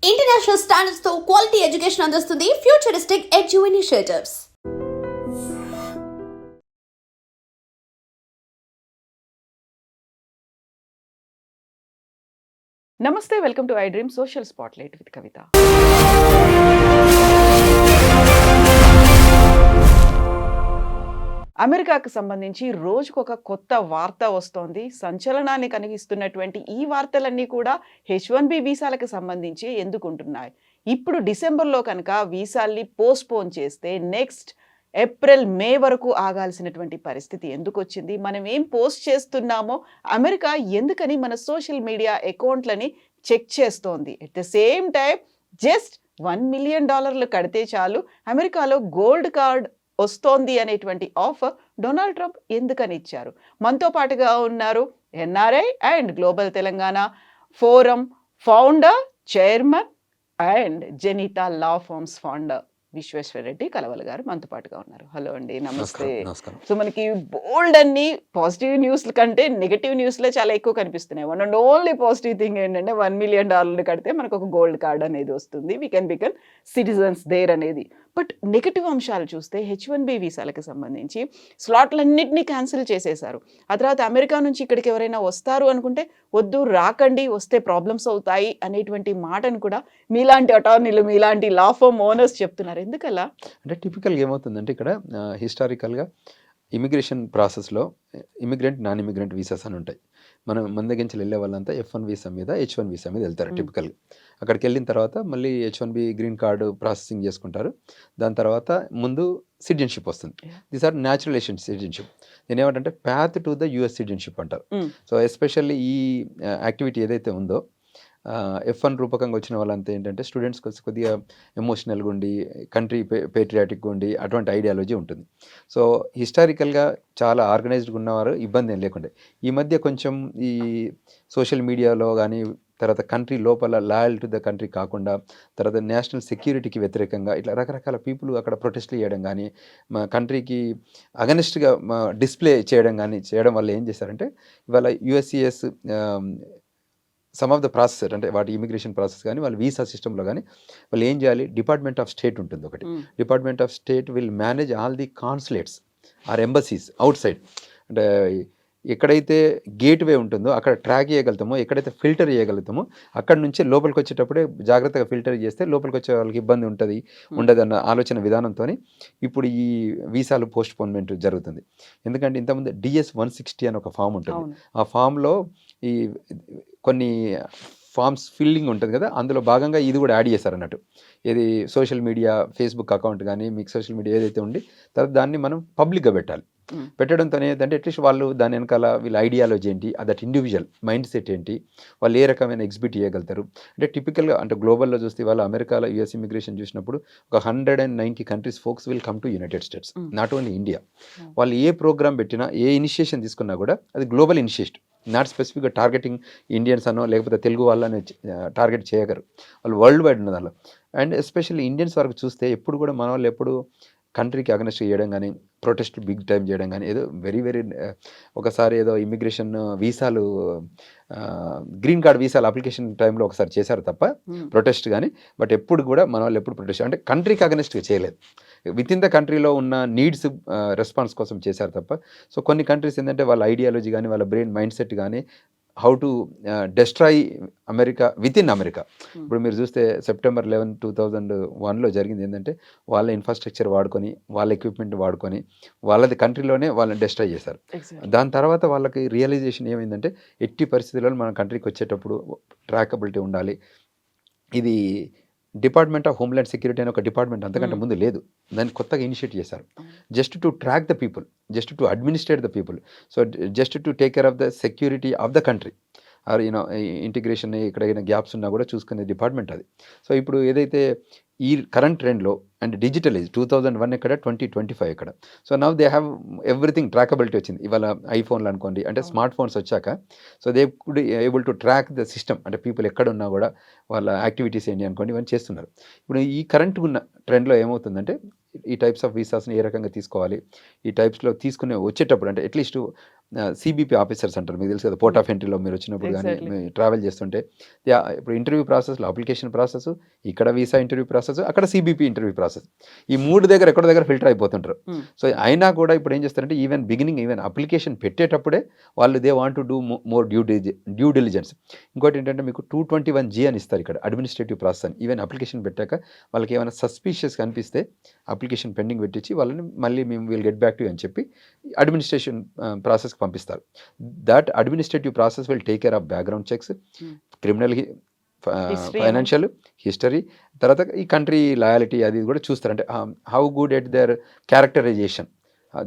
International standards తో quality education అందిస్తుంది futuristic edu initiatives. నమస్తే, welcome to iDream social spotlight with Kavitha. అమెరికాకు సంబంధించి రోజుకొక కొత్త వార్త వస్తోంది. సంచలనాన్ని కలిగిస్తున్నటువంటి ఈ వార్తలన్నీ కూడా H1B వీసాలకు సంబంధించి ఎందుకుంటున్నాయి. ఇప్పుడు డిసెంబర్లో కనుక వీసాల్ని పోస్ట్పోన్ చేస్తే నెక్స్ట్ ఏప్రిల్ మే వరకు ఆగాల్సినటువంటి పరిస్థితి ఎందుకు వచ్చింది. మనం ఏం పోస్ట్ చేస్తున్నామో అమెరికా ఎందుకని మన సోషల్ మీడియా అకౌంట్లని చెక్ చేస్తోంది. At the same time just $1 million కడితే చాలు అమెరికాలో గోల్డ్ కార్డ్ వస్తోంది అనేటువంటి ఆఫర్ డొనాల్డ్ ట్రంప్ ఎందుకని ఇచ్చారు. మనతో పాటుగా ఉన్నారు NRI and global Telangana forum founder, chairman and జెనిటా లా ఫార్మ్స్ ఫౌండర్ విశ్వేశ్వర రెడ్డి కలవల్ గారు మనతో పాటుగా ఉన్నారు. హలో అండి, నమస్తే. సో మనకి బోల్డ్ అన్ని పాజిటివ్ న్యూస్ల కంటే నెగటివ్ న్యూస్లే చాలా ఎక్కువ కనిపిస్తున్నాయి. One and only positive thing ఏంటంటే $1 మిలియన్ కడితే మనకు ఒక గోల్డ్ కార్డ్ అనేది వస్తుంది, we can become citizens there అనేది. బట్ నెగటివ్ అంశాలు చూస్తే H1B వీసాలకు సంబంధించి స్లాట్లన్నింటినీ క్యాన్సిల్ చేసేశారు. ఆ తర్వాత అమెరికా నుంచి ఇక్కడికి ఎవరైనా వస్తారు అనుకుంటే వద్దు, రాకండి, వస్తే ప్రాబ్లమ్స్ అవుతాయి అనేటువంటి మాటను కూడా మీలాంటి అటార్నీలు, మీలాంటి లా ఫర్మ్ ఓనర్స్ చెప్తున్నారు. ఎందుకలా అంటే టిపికల్గా ఏమవుతుందంటే ఇక్కడ హిస్టారికల్గా ఇమిగ్రేషన్ ప్రాసెస్లో ఇమిగ్రెంట్, నాన్ ఇమిగ్రెంట్ వీసాస్ అని ఉంటాయి. మన దగ్గర నుంచి వెళ్ళే వాళ్ళంతా F1 వీసా మీద, H1 వీసా మీద వెళ్తారు టిపికల్గా. అక్కడికి వెళ్ళిన తర్వాత మళ్ళీ H1B గ్రీన్ కార్డు ప్రాసెసింగ్ చేసుకుంటారు. దాని తర్వాత ముందు సిటిజన్షిప్ వస్తుంది. These are naturalisation citizenship. నేను ఏమంటే path to the US citizenship అంటారు. సో ఎస్పెషల్లీ ఈ యాక్టివిటీ ఏదైతే ఉందో F1 రూపకంగా వచ్చిన వాళ్ళంతా ఏంటంటే స్టూడెంట్స్ కొద్దిగా ఎమోషనల్గా ఉండి, కంట్రీ పేట్రియాటిక్గా ఉండి అటువంటి ఐడియాలజీ ఉంటుంది. సో హిస్టారికల్గా చాలా ఆర్గనైజ్డ్గా ఉన్నవారు ఇబ్బంది ఏం లేకుండే. ఈ మధ్య కొంచెం ఈ సోషల్ మీడియాలో కానీ, తర్వాత కంట్రీ లోపల లాయల్ టు ద కంట్రీ కాకుండా, తర్వాత నేషనల్ సెక్యూరిటీకి వ్యతిరేకంగా ఇట్లా రకరకాల పీపుల్ అక్కడ ప్రొటెస్ట్లు చేయడం కానీ, మా కంట్రీకి అగనెస్ట్గా డిస్ప్లే చేయడం కానీ చేయడం వల్ల ఏం చేశారంటే ఇవాళ USCIS some of the process అంటే వాటి ఇమిగ్రేషన్ ప్రాసెస్ కానీ, వాళ్ళ వీసా సిస్టంలో కానీ వాళ్ళు ఏం చేయాలి, డిపార్ట్మెంట్ ఆఫ్ స్టేట్ ఉంటుంది ఒకటి. Department of state will manage all the consulates or embassies outside. అంటే ఎక్కడైతే గేట్ వే ఉంటుందో అక్కడ ట్రాక్ చేయగలుగుతామో, ఎక్కడైతే ఫిల్టర్ చేయగలుగుతామో అక్కడ నుంచి లోపలికి వచ్చేటప్పుడే జాగ్రత్తగా ఫిల్టర్ చేస్తే లోపలికి వచ్చే వాళ్ళకి ఇబ్బంది ఉండదు అన్న ఆలోచన విధానంతో ఇప్పుడు ఈ వీసాలు పోస్ట్పోన్మెంట్ జరుగుతుంది. ఎందుకంటే ఇంతకుముందు DS-160 అని ఒక ఫామ్ ఉంటుంది. ఆ ఫామ్లో ఈ కొన్ని ఫామ్స్ ఫిల్లింగ్ ఉంటుంది కదా, అందులో భాగంగా ఇది కూడా యాడ్ చేశారు అన్నట్టు. ఇది సోషల్ మీడియా, ఫేస్బుక్ అకౌంట్ కానీ, మీకు సోషల్ మీడియా ఏదైతే ఉండి తర్వాత దాన్ని మనం పబ్లిక్గా పెట్టాలి. పెట్టడంతో ఏంటంటే అట్లీస్ట్ వాళ్ళు దాని వెనకాల వీళ్ళ ఐడియాలజీ ఏంటి, దట్ ఇండివిజువల్ మైండ్ సెట్ ఏంటి, వాళ్ళు ఏ రకమైన ఎగ్జిబిట్ చేయగలుగుతారు. అంటే టిపికల్గా అంటే గ్లోబల్లో చూస్తే వాళ్ళ అమెరికాలో US ఇమిగ్రేషన్ చూసినప్పుడు ఒక 190 countries folks will come to United States, not only India. వాళ్ళు ఏ ప్రోగ్రామ్ పెట్టినా, ఏ ఇనిషియేషన్ తీసుకున్నా కూడా అది గ్లోబల్ ఇనిషియేషన్, నాట్ స్పెసిఫిక్గా టార్గెటింగ్ ఇండియన్స్ అనో లేకపోతే తెలుగు వాళ్ళని టార్గెట్ చేయగలరు. వాళ్ళు వరల్డ్ వైడ్ ఉన్న దానిలో. అండ్ ఎస్పెషల్లీ ఇండియన్స్ వరకు చూస్తే ఎప్పుడు కూడా మన వాళ్ళు ఎప్పుడు కంట్రీకి అగనెస్ట్ చేయడం కానీ, ప్రొటెస్ట్ బిగ్ టైం చేయడం కానీ, ఏదో వెరీ ఒకసారి ఏదో ఇమిగ్రేషన్ వీసాలు గ్రీన్ కార్డ్ వీసాలు అప్లికేషన్ టైంలో ఒకసారి చేశారు తప్ప ప్రొటెస్ట్ కానీ, బట్ ఎప్పుడు కూడా మన వాళ్ళు ఎప్పుడు ప్రొటెస్ట్ అంటే కంట్రీకి అగనెస్ట్గా చేయలేదు. విత్ ఇన్ ద కంట్రీలో ఉన్న నీడ్స్ రెస్పాన్స్ కోసం చేశారు తప్ప. సో కొన్ని కంట్రీస్ ఏంటంటే వాళ్ళ ఐడియాలజీ కానీ, వాళ్ళ బ్రెయిన్ మైండ్ సెట్ కానీ how to destroy America with in America. ఇప్పుడు మీరు చూస్తే September 11, 2001లో జరిగింది ఏంటంటే వాళ్ళ ఇన్ఫ్రాస్ట్రక్చర్ వాడుకొని, వాళ్ళ ఎక్విప్మెంట్ వాడుకొని వాళ్ళది కంట్రీలోనే వాళ్ళని డెస్ట్రాయ్ చేశారు. దాని తర్వాత వాళ్ళకి రియలైజేషన్ ఏమైందంటే ఎట్టి పరిస్థితుల్లో మన కంట్రీకి వచ్చేటప్పుడు ట్రాకబిలిటీ ఉండాలి. ఇది డిపార్ట్మెంట్ ఆఫ్ హోమ్ల్యాండ్ సెక్యూరిటీ అనే ఒక డిపార్ట్మెంట్ అంతకంటే ముందు లేదు, దాన్ని కొత్తగా ఇనిషియేట్ చేశారు. Just to track the people, just to administrate the people, so just to take care of the security of the country or integration ఎక్కడైనా గ్యాప్స్ ఉన్నా కూడా చూసుకునే డిపార్ట్మెంట్ అది. సో ఇప్పుడు ఏదైతే ఈ కరెంట్ ట్రెండ్లో అండ్ డిజిటల్ ఏజ్ 2001 ఎక్కడ, 2025 ఎక్కడ. So now they have everything traceability వచ్చింది. ఇవాళ ఐఫోన్లు అనుకోండి, అంటే స్మార్ట్ ఫోన్స్ వచ్చాక so they could able to track the system, అంటే పీపుల్ ఎక్కడ ఉన్నా కూడా వాళ్ళ యాక్టివిటీస్ ఏంటి అనుకోండి ఇవన్నీ చేస్తున్నారు. ఇప్పుడు ఈ కరెంట్ ఉన్న ట్రెండ్లో ఏమవుతుందంటే ఈ టైప్స్ ఆఫ్ వీసాస్ని ఏ రకంగా తీసుకోవాలి, ఈ టైప్స్లో తీసుకునే వచ్చేటప్పుడు అంటే అట్లీస్ట్ సిబిపి ఆఫీసర్స్ అంటారు, మీకు తెలుసు కదా, పోర్ట్ ఆఫ్ ఎంట్రీలో మీరు వచ్చినప్పుడు కానీ Exactly. ట్రావెల్ చేస్తుంటే ఇప్పుడు ఇంటర్వ్యూ ప్రాసెస్లో అప్లికేషన్ ప్రాసెస్, ఇక్కడ వీసా ఇంటర్వ్యూ ప్రాసెస్, అక్కడ సిబిపి ఇంటర్వ్యూ ప్రాసెస్, ఈ మూడు దగ్గర ఎక్కడో దగ్గర ఫిల్టర్ అయిపోతుంటారు. Hmm. సో అయినా కూడా ఇప్పుడు ఏం చేస్తారంటే ఈవెన్ బిగినింగ్ ఈవెన్ అప్లికేషన్ పెట్టేటప్పుడే వాళ్ళు they want to do more due diligence. ఇంకోటి ఏంటంటే మీకు 221G అని ఇస్తారు ఇక్కడ, అడ్మినిస్ట్రేటివ్ ప్రాసెస్ అని. ఈవెన్ అప్లికేషన్ పెట్టాక వాళ్ళకి ఏమైనా సస్పీషియస్ కనిపిస్తే అప్లికేషన్ పెండింగ్ పెట్టించి వాళ్ళని మళ్ళీ మేము విల్ గెట్ బ్యాక్ టు అని చెప్పి అడ్మినిస్ట్రేషన్ ప్రాసెస్కి పంపిస్తారు. That administrative process will take care of background checks, criminal, History financial history, తర్వాత ఈ కంట్రీ లాయాలిటీ అది కూడా చూస్తారు. అంటే how good at their characterization,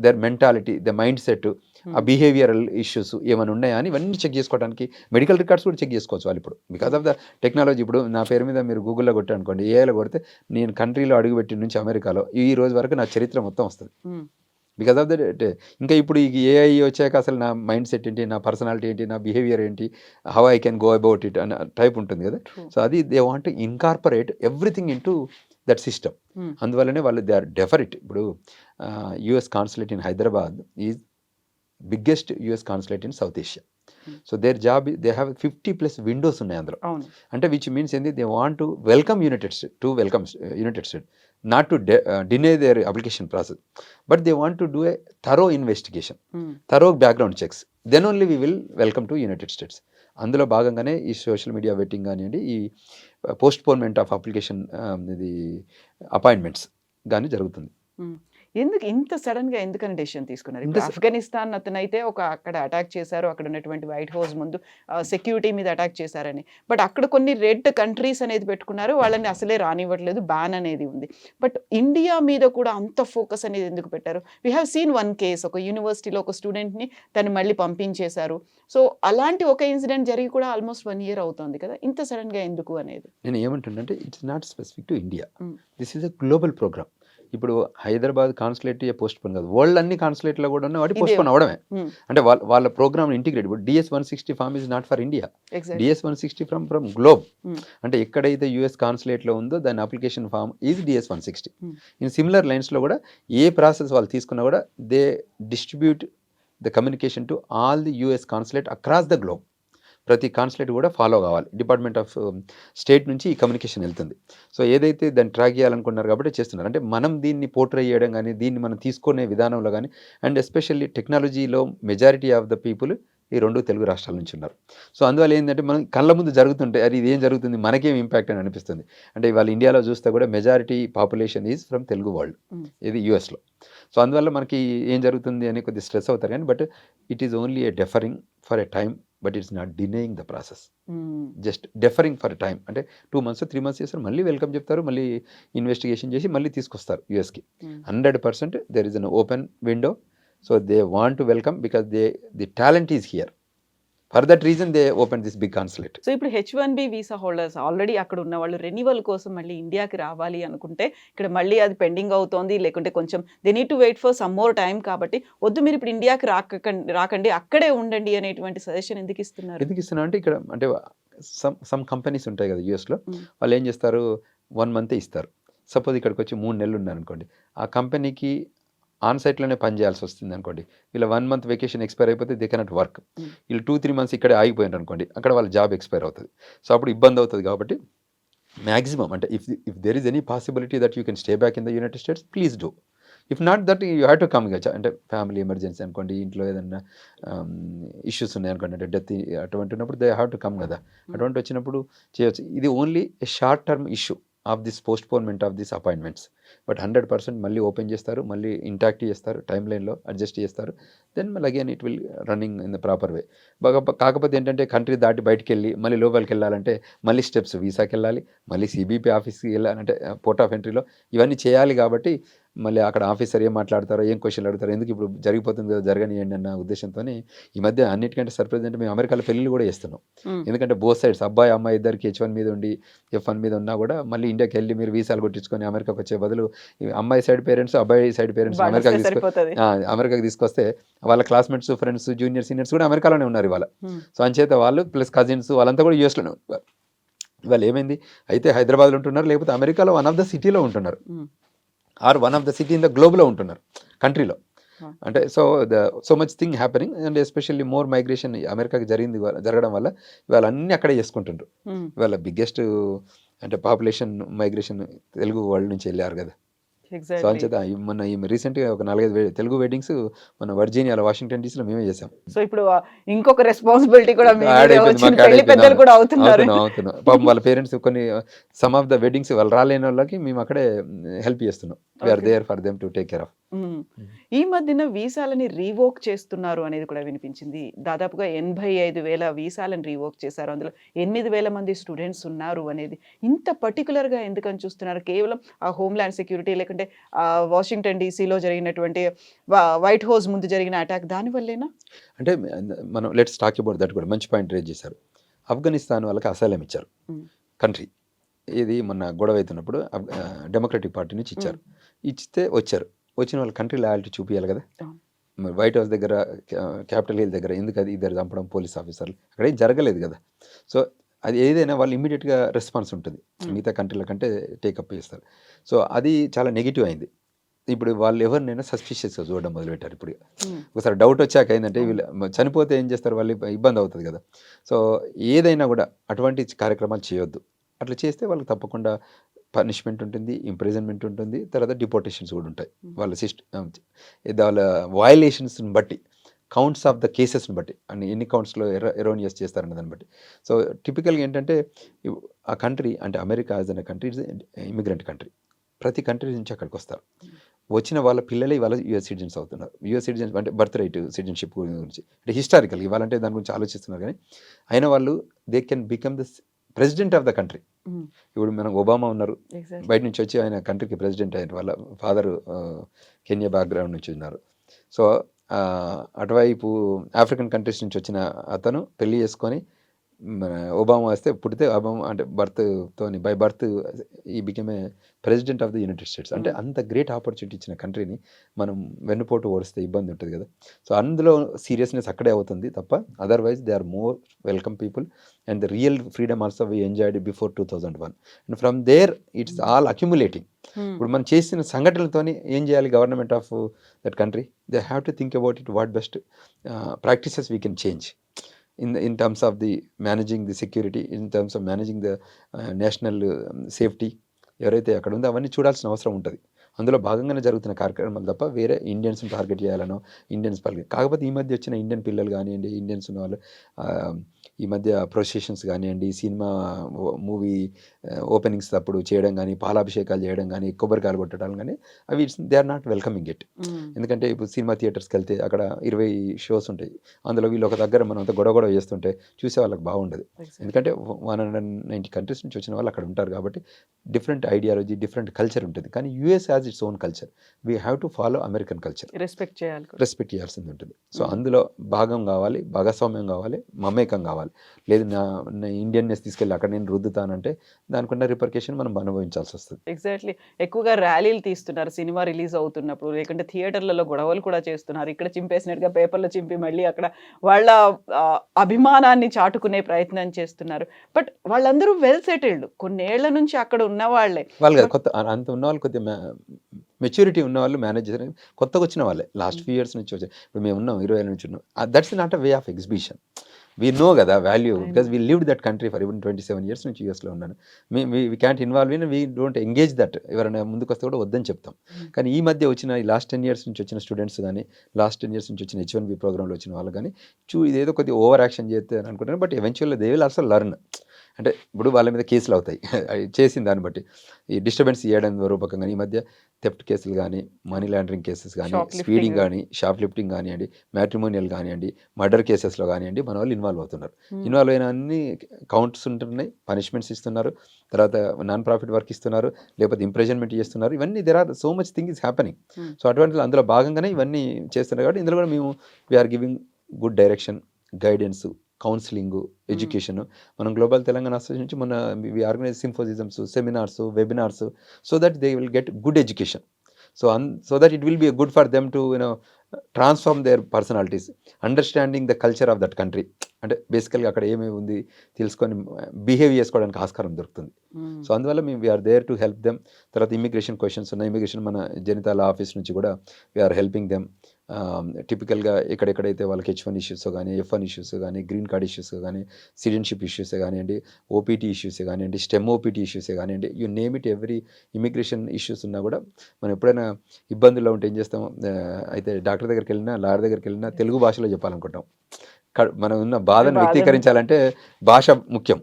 their mentality, the mind set, ఆ బిహేవియరల్ ఇష్యూస్ ఏమైనా ఉన్నాయా అని ఇవన్నీ చెక్ చేసుకోవడానికి మెడికల్ రికార్డ్స్ కూడా చెక్ చేసుకోవచ్చు వాళ్ళు ఇప్పుడు, బికాస్ ఆఫ్ ద టెక్నాలజీ. ఇప్పుడు నా పేరు మీద మీరు గూగుల్లో కొట్టారనుకోండి, ఏఐలో కొడితే నేను కంట్రీలో అడుగుపెట్టిన నుంచి అమెరికాలో ఈ రోజు వరకు నా చరిత్ర మొత్తం వస్తుంది. Hmm. Because of that. ఇంకా ఇప్పుడు ఈ ఏఐ వచ్చాక అసలు నా మైండ్ సెట్ ఏంటి, నా పర్సనాలిటీ ఏంటి, నా బిహేవియర్ ఏంటి, how I can go about it అన్న టైప్ ఉంటుంది కదా. True. సో అది they want to incorporate everything in to that system. Hmm. అందువల్లనే వాళ్ళు దే ఆర్ డెఫరిట్. ఇప్పుడు US consulate in Hyderabad is biggest US consulate in south Asia. So their job they have 50+ Windows ఉన్నాయి అందులో. అవును. అంటే విచ్ మీన్స్ ఏంది, they want to welcome United state, to welcome United state, not to డినే their application process, but they want to do a thorough investigation, Hmm. Thorough background checks, then only we will welcome to United States. అందులో భాగంగానే ఈ social media vetting కానివ్వండి, ఈ postponement of application ఇది appointments కానీ జరుగుతుంది. Hmm. ఎందుకు ఇంత సడన్ గా ఎందుకని డెసిషన్ తీసుకున్నారు? ఇప్పుడు ఇంత ఆఫ్ఘనిస్తాన్ అతనైతే అక్కడ అటాక్ చేశారు, అక్కడ ఉన్నటువంటి వైట్ హౌస్ ముందు సెక్యూరిటీ మీద అటాక్ చేశారని. బట్ అక్కడ కొన్ని రెడ్ కంట్రీస్ అనేది పెట్టుకున్నారు, వాళ్ళని అసలే రానివ్వట్లేదు, బ్యాన్ అనేది ఉంది. బట్ ఇండియా మీద కూడా అంత ఫోకస్ అనేది ఎందుకు పెట్టారు? We have seen one case, ఒక యూనివర్సిటీలో ఒక స్టూడెంట్ని తను మళ్ళీ పంపించేశారు. సో అలాంటి ఒక ఇన్సిడెంట్ జరిగి కూడా ఆల్మోస్ట్ 1 year అవుతుంది కదా, ఇంత సడన్ గా ఎందుకు అనేది? నేను ఏమంటున్నానంటే it's not specific to India, Mm. This is a global programme. ఇప్పుడు హైదరాబాద్ కాన్సులేట్ పోస్ట్పోన్ కాదు, వరల్డ్ అన్ని కాన్సులేట్లో కూడా ఉన్నాయి, వాటి ఇదే. పోస్ట్పోన్ అవడమే. Hmm. అంటే వాళ్ళ ప్రోగ్రామ్ ఇంటిగ్రేట్. ఇప్పుడు DS-160 form is not for India, Exactly. DS-160 from globe. Hmm. అంటే ఎక్కడైతే యుఎస్ కాన్సులేట్లో ఉందో దాని application form is DS-160. Hmm. In similar లైన్స్లో కూడా ఏ ప్రాసెస్ వాళ్ళు తీసుకున్నా కూడా they distribute the communication to all the US consulate across the globe. ప్రతి కాన్సులేట్ కూడా ఫాలో కావాలి, డిపార్ట్మెంట్ ఆఫ్ స్టేట్ నుంచి ఈ కమ్యూనికేషన్ వెళ్తుంది. సో ఏదైతే దాన్ని ట్రాక్ చేయాలనుకున్నారు కాబట్టి చేస్తున్నారు. అంటే మనం దీన్ని పోర్ట్రే చేయడం కానీ, దీన్ని మనం తీసుకునే విధానంలో కానీ, అండ్ ఎస్పెషల్లీ టెక్నాలజీలో మెజారిటీ ఆఫ్ ద పీపుల్ ఈ 2 తెలుగు రాష్ట్రాల నుంచి ఉన్నారు. సో అందువల్ల ఏంటంటే మనం కళ్ళ ముందు జరుగుతుంటే అది ఇదేం జరుగుతుంది, మనకేం ఇంపాక్ట్ అని అనిపిస్తుంది. అంటే ఇవాళ ఇండియాలో చూస్తే కూడా majority population is from Telugu world, Mm. ఇది యూఎస్లో. సో అందువల్ల మనకి ఏం జరుగుతుంది అని కొద్దిగా స్ట్రెస్ అవుతారు కానీ, but it is only a deferring for a time, but it's not denying the process, Hmm. Just deferring for time. అంటే 2 months 3 months చేస్తారు, మళ్ళీ వెల్కమ్ చెప్తారు, మళ్ళీ ఇన్వెస్టిగేషన్ చేసి మళ్ళీ తీసుకొస్తారు యూఎస్కి. Hmm. 100% there is an open window. So they want to welcome because the talent is here. For that reason they open this big consulate. So ఇప్పుడు H1B వీసా హోల్డర్స్ ఆల్రెడీ అక్కడ ఉన్న వాళ్ళు రెన్యువల్ కోసం మళ్ళీ ఇండియాకి రావాలి అనుకుంటే ఇక్కడ మళ్ళీ అది పెండింగ్ అవుతోంది, లేకుంటే కొంచెం they need to wait for some more time, కాబట్టి వద్దు మీరు ఇప్పుడు ఇండియాకి రాకండి, అక్కడే ఉండండి అనేటువంటి సజెషన్ ఎందుకు ఇస్తున్నారు? ఎందుకు ఇస్తున్నా అంటే ఇక్కడ అంటే సమ్ కంపెనీస్ ఉంటాయి కదా యూఎస్లో, Mm. వాళ్ళు ఏం చేస్తారు 1 month ఇస్తారు. సపోజ్ ఇక్కడికి వచ్చి 3 నెలలు ఉన్నారు అనుకోండి, ఆ కంపెనీకి ఆన్ సైట్లోనే పని చేయాల్సి వస్తుంది అనుకోండి. వీళ్ళ 1 month వెకేషన్ ఎక్స్పైర్ అయిపోతే దే కెనాట్ వర్క్. Mm. వీళ్ళు 2-3 months ఇక్కడే ఆగిపోయినారు అనుకోండి, అక్కడ వాళ్ళ జాబ్ ఎక్స్పైర్ అవుతుంది. సో అప్పుడు ఇబ్బంది అవుతుంది. కాబట్టి మ్యాక్సిమం అంటే if there is any possibility that you can stay back in the United states, please do. If not that you have to come. అంటే ఫ్యామిలీ ఎమర్జెన్సీ అనుకోండి, ఇంట్లో ఏదన్నా ఇష్యూస్ ఉన్నాయి అనుకోండి, అంటే డెత్ అటువంటి ఉన్నప్పుడు దే హ్యావ్ టు కమ్ కదా. అటువంటి వచ్చినప్పుడు చేయొచ్చు. ఇది only A short term issue of this postponement of this appointments. But 100% మళ్ళీ ఓపెన్ చేస్తారు, మళ్ళీ ఇంటాక్ట్ చేస్తారు, టైం లైన్లో అడ్జస్ట్ చేస్తారు. దెన్ మళ్ళీ again it will running in the proper way. కాకపోతే ఏంటంటే కంట్రీ దాటి బయటికి వెళ్ళి మళ్ళీ లోపలికి వెళ్ళాలంటే మళ్ళీ స్టెప్స్, వీసాకి వెళ్ళాలి, మళ్ళీ సిబిపి ఆఫీస్కి వెళ్ళాలంటే పోర్ట్ ఆఫ్ ఎంట్రీలో ఇవన్నీ చేయాలి. కాబట్టి మళ్ళీ అక్కడ ఆఫీసర్ ఏం మాట్లాడతారో, ఏం క్వశ్చన్లు అడుగుతారో, ఎందుకు ఇప్పుడు జరిగిపోతుంది కదా జరగనియండి అన్న ఉద్దేశంతో ఈ మధ్య అన్నిటికంటే సర్ప్రైజ్ అంటే మేము అమెరికాలో పెళ్ళిళ్ళు కూడా చేస్తున్నాం. Hmm. ఎందుకంటే బోత్ సైడ్స్, అబ్బాయి అమ్మాయి ఇద్దరికి H1 మీద ఉండి F1 మీద ఉన్నా కూడా మళ్ళీ ఇండియాకి వెళ్ళి మీరు వీసాలు కొట్టించుకొని అమెరికాకి వచ్చే బదులు ఈ అమ్మాయి సైడ్ పేరెంట్స్, అబ్బాయి సైడ్ పేరెంట్స్ వాళ్ళు అమెరికాకి వస్తే సరిపోతది. అమెరికాకి తీసుకొస్తే వాళ్ళ క్లాస్మేట్స్, ఫ్రెండ్స్, జూనియర్ సీనియర్స్ కూడా అమెరికాలోనే ఉన్నారు ఇవాళ. Hmm. సో అంచేత వాళ్ళు ప్లస్ కజిన్స్ వాళ్ళంతా కూడా యూఎస్లోనే ఉన్నారు. ఇవాళ ఏమైంది, అయితే హైదరాబాద్లో ఉంటున్నారు, లేకపోతే అమెరికాలో వన్ ఆఫ్ ద సిటీలో ఉంటున్నారు, Hmm. Are one of the city in the గ్లోబ్లో ఉంటున్నారు, కంట్రీలో. అంటే so much thing happening and especially more migration అమెరికాకి జరగడం వల్ల ఇవాళ అన్ని అక్కడే చేసుకుంటుండ్రు. ఇవాళ బిగ్గెస్ట్ అంటే పాపులేషన్ మైగ్రేషన్ తెలుగు వరల్డ్ నుంచి వెళ్ళారు కదా. So exactly. అంచేత మొన్న ఈ రీసెంట్గా ఒక 4-5 తెలుగు వెడ్డింగ్స్ మన వర్జీనియాలో వాషింగ్టన్ డీసీలో మేమే చేసాం. సో ఇప్పుడు ఇంకొక రెస్పాన్సిబిలిటీ కూడా మీ యాడ్ మీదే అయిపోయింది, వచ్చింది. మాకు యాడ్ పెళ్లి పెద్దలు కూడా అవుతున్నారు. అవుతున్నాం. పాపం వాళ్ళ పేరెంట్స్ కొన్ని సమ్ ఆఫ్ ద వెడ్డింగ్స్ వాళ్ళు రాలేని వాళ్ళకి మేము అక్కడే హెల్ప్ చేస్తున్నాం. We're Okay. There for them to take care of. ఈ మధ్యన వీసాలని రీవోక్ చేస్తున్నారు అనేది కూడా వినిపించింది. దాదాపుగా 85,000 వీసాలను రీవోక్ చేశారు. అందులో 8,000 మంది స్టూడెంట్స్ ఉన్నారు అనేది. ఇంత పర్టికులర్గా ఎందుకని చూస్తున్నారు? కేవలం ఆ హోమ్‌ల్యాండ్ సెక్యూరిటీ లేకుంటే వాషింగ్టన్ డీసీలో జరిగినటువంటి వైట్ హౌస్ ముందు జరిగిన అటాక్ దానివల్లేనా? అంటే మనం లెట్స్ టాక్ అబౌట్ దట్ కూడా మంచి పాయింట్ రేజ్ చేశారు. ఆఫ్ఘనిస్తాన్ వాళ్ళకి అసైలం ఇచ్చారు కంట్రీ. ఇది మొన్న గొడవ అవుతున్నప్పుడు డెమోక్రటిక్ పార్టీ నుంచి ఇచ్చారు. ఇచ్చితే వచ్చిన వాళ్ళ కంట్రీ లాయాలిటీ చూపించాలి కదా. అవును. మరి వైట్ హౌస్ దగ్గర క్యాపిటల్ హిల్ దగ్గర ఎందుకు అది ఇద్దరు చంపడం పోలీస్ ఆఫీసర్లు అక్కడ ఏం జరగలేదు కదా. సో అది ఏదైనా వాళ్ళు ఇమీడియట్గా రెస్పాన్స్ ఉంటుంది. మిగతా కంట్రీల కంటే టేకప్ చేస్తారు. సో అది చాలా నెగిటివ్ అయింది. ఇప్పుడు వాళ్ళు ఎవరినైనా సస్పిషియస్గా చూడడం మొదలుపెట్టారు. ఇప్పుడు ఒకసారి డౌట్ వచ్చాక ఏంటంటే వీళ్ళు చనిపోతే ఏం చేస్తారు, వాళ్ళు ఇబ్బంది అవుతుంది కదా. సో ఏదైనా కూడా అటువంటి కార్యక్రమాలు చేయొద్దు. అట్లా చేస్తే వాళ్ళకి తప్పకుండా పనిష్మెంట్ ఉంటుంది, ఇంప్రిజన్మెంట్ ఉంటుంది, తర్వాత డిపోర్టేషన్స్ కూడా ఉంటాయి. వాళ్ళ వాళ్ళ వయలేషన్స్ని బట్టి, కౌంట్స్ ఆఫ్ ద కేసెస్ని బట్టి, అన్ని ఎన్ని కౌంట్స్లో ఎరోనియస్ చేస్తారన్న దాన్ని బట్టి. సో టిపికల్గా ఏంటంటే ఆ కంట్రీ అంటే America as an country is immigrant country. ప్రతి కంట్రీ నుంచి అక్కడికి వస్తారు. వచ్చిన వాళ్ళ పిల్లలే ఇవాళ యూఎస్ సిటిజన్స్ అవుతున్నారు. యూఎస్ సిటిజన్స్ అంటే బర్త్ రైట్ సిటిజన్షిప్ గురించి అంటే హిస్టారికల్ ఇవ్వాలంటే దాని గురించి ఆలోచిస్తున్నారు. కానీ అయిన వాళ్ళు they can become the president of the country. ఇప్పుడు మనం ఒబామా ఉన్నారు, బయట నుంచి వచ్చి ఆయన కంట్రీకి ప్రెసిడెంట్ అయిన వాళ్ళ ఫాదర్ కెన్యా బ్యాక్గ్రౌండ్ నుంచి ఉన్నారు. సో అటువైపు ఆఫ్రికన్ కంట్రీస్ నుంచి వచ్చిన అతను పెళ్లి చేసుకొని మన ఒబామా వస్తే పుడితే ఒబామా అంటే by birth he became a president of the United States. అంటే అంత గ్రేట్ ఆపర్చునిటీ ఇచ్చిన కంట్రీని మనం వెన్నుపోటు ఓడిస్తే ఇబ్బంది ఉంటుంది కదా. సో అందులో సీరియస్నెస్ అక్కడే అవుతుంది తప్ప otherwise they are more welcome people and the real freedom also we enjoyed before 2001 and from there it's all accumulating. ఇప్పుడు మనం చేసిన సంఘటనలతో ఏం చేయాలి government of that country? They have to think about it what best practices we can change in terms of the managing the security, in terms of managing the national safety. ఎవరైతే అక్కడ ఉందో అవన్నీ చూడాల్సిన అవసరం ఉంటుంది. అందులో భాగంగానే జరుగుతున్న కార్యక్రమాలు తప్ప వేరే ఇండియన్స్ని టార్గెట్ చేయాలనో ఇండియన్స్ పలికి కాకపోతే ఈ మధ్య వచ్చిన ఇండియన్ పిల్లలు కానివ్వండి, ఇండియన్స్ ఉన్న వాళ్ళు ఈ మధ్య ప్రొసెషన్స్ కానివ్వండి, సినిమా మూవీ ఓపెనింగ్స్ అప్పుడు చేయడం కానీ, పాలాభిషేకాలు చేయడం కానీ, కొబ్బరికాయలు కొట్టడం కానీ అవి they are not welcoming it. ఎందుకంటే ఇప్పుడు సినిమా థియేటర్స్కి వెళ్తే అక్కడ 20 షోస్ ఉంటాయి. అందులో వీళ్ళు ఒక దగ్గర మనం అంతా గొడవ చేస్తుంటే చూసే వాళ్ళకి బాగుండదు. ఎందుకంటే 190 కంట్రీస్ నుంచి వచ్చిన వాళ్ళు అక్కడ ఉంటారు కాబట్టి డిఫరెంట్ ఐడియాలజీ, డిఫరెంట్ కల్చర్ ఉంటుంది. కానీ US has its own culture. We have to follow American culture. Respect చేయాల్సింది ఉంటుంది. సో అందులో భాగం కావాలి, భాగస్వామ్యం కావాలి, మమేకం కావాలి. లేదు నా ఇండియన్నెస్ తీసుకెళ్ళి అక్కడ నేను రుద్దుతానంటే దానికున్న రిపర్కేషన్ మనం అనుభవించాల్సి వస్తుంది. ఎగ్జాక్ట్లీ. ఎక్కువగా ర్యాలీలు తీస్తున్నారు సినిమా రిలీజ్ అవుతున్నప్పుడు, లేకుంటే థియేటర్లలో గొడవలు కూడా చేస్తున్నారు. ఇక్కడ చింపేసినట్టుగా పేపర్లో చింపి మళ్ళీ అక్కడ వాళ్ళ అభిమానాన్ని చాటుకునే ప్రయత్నం చేస్తున్నారు. బట్ వాళ్ళందరూ వెల్ సెటిల్డ్, కొన్నేళ్ల నుంచి అక్కడ ఉన్న వాళ్ళే. వాళ్ళు కొత్త అంత ఉన్న వాళ్ళు కొద్దిగా మెచ్యూరిటీ ఉన్న వాళ్ళు మేనేజ్ చేయాలి. కొత్తగా వచ్చిన వాళ్ళే లాస్ట్ ఫ్యూ ఇయర్స్ నుంచి వచ్చాయి. ఇప్పుడు మేము ఉన్నాం 20 ఏళ్ళ నుంచి ఉన్నాం. That's not a way of exhibition. We know కదా value because we lived that country for even 27 years నుంచి యూఎస్లో ఉన్నాను. We can't involve in, we don't engage that. ఎవరైనా ముందుకు వస్తే కూడా వద్దని చెప్తాం. కానీ ఈ మధ్య వచ్చిన ఈ లాస్ట్ 10 ఇయర్స్ నుంచి వచ్చిన స్టూడెంట్స్ కానీ, లాస్ట్ 10 ఇయర్స్ నుంచి వచ్చిన H1B ప్రోగ్రాంలో వచ్చిన వాళ్ళు కానీ ఇదేదో కొద్దిగా ఓవర్ యాక్షన్ చేస్తే అనుకుంటాను. But eventually they will also learn. అంటే ఇప్పుడు వాళ్ళ మీద కేసులు అవుతాయి చేసిన దాన్ని బట్టి. ఈ డిస్టర్బెన్స్ చేయడం రూపకంగా ఈ మధ్య థెఫ్ట్ కేసులు కానీ, మనీ లాండరింగ్ కేసెస్ కానీ, స్పీడింగ్ కానీ, షాప్ లిఫ్టింగ్ కానివ్వండి, మ్యాట్రిమోనియల్ కానివ్వండి, మర్డర్ కేసెస్లో కానివ్వండి మన వాళ్ళు ఇన్వాల్వ్ అవుతున్నారు. ఇన్వాల్వ్ అయిన అన్ని కౌంట్స్ ఉంటున్నాయి, పనిష్మెంట్స్ ఇస్తున్నారు, తర్వాత నాన్ ప్రాఫిట్ వర్క్ ఇస్తున్నారు, లేకపోతే ఇంప్రెజన్మెంట్ చేస్తున్నారు. ఇవన్నీ there are so much thing is happening. So అటువంటి అందులో భాగంగానే ఇవన్నీ చేస్తున్నారు. కాబట్టి ఇందులో కూడా మేము we are giving good direction, guidance, counselling, education. మనం గ్లోబల్ తెలంగాణ అసోసియేషన్ నుంచి మన we organise symposiums, seminars, webinars so that they will get good education. So that it will be good for them to transform their personalities, understanding the culture of that country. అంటే బేసికల్గా అక్కడ ఏమేమి ఉంది తెలుసుకొని behave చేసుకోవడానికి ఆస్కారం దొరుకుతుంది. So అందువల్ల మేము we're there to help them. తర్వాత ఇమిగ్రేషన్ క్వశ్చన్స్ ఉన్నాయి. ఇమిగ్రేషన్ మన జనితాల ఆఫీస్ నుంచి కూడా వీఆర్ హెల్పింగ్ దెమ్. టిపికల్గా ఎక్కడెక్కడైతే వాళ్ళకి H1 ఇష్యూస్ కానీ, F1 ఇష్యూస్ కానీ, గ్రీన్ కార్డ్ ఇష్యూస్ కానీ, సిటిజన్షిప్ ఇష్యూసే కానివ్వండి, ఓపీటీ ఇష్యూసే కానివ్వండి, స్టెమ్ ఓపీటీ ఇష్యూసే కానివ్వండి, you name it every immigration issues ఉన్నా కూడా మనం ఎప్పుడైనా ఇబ్బందుల్లో ఉంటే ఏం చేస్తాం, అయితే డాక్టర్ దగ్గరికి వెళ్ళినా, లాయర్ దగ్గరికి వెళ్ళినా తెలుగు భాషలో చెప్పాలనుకుంటాం. మనం ఉన్న బాధను వ్యక్తీకరించాలంటే భాష ముఖ్యం.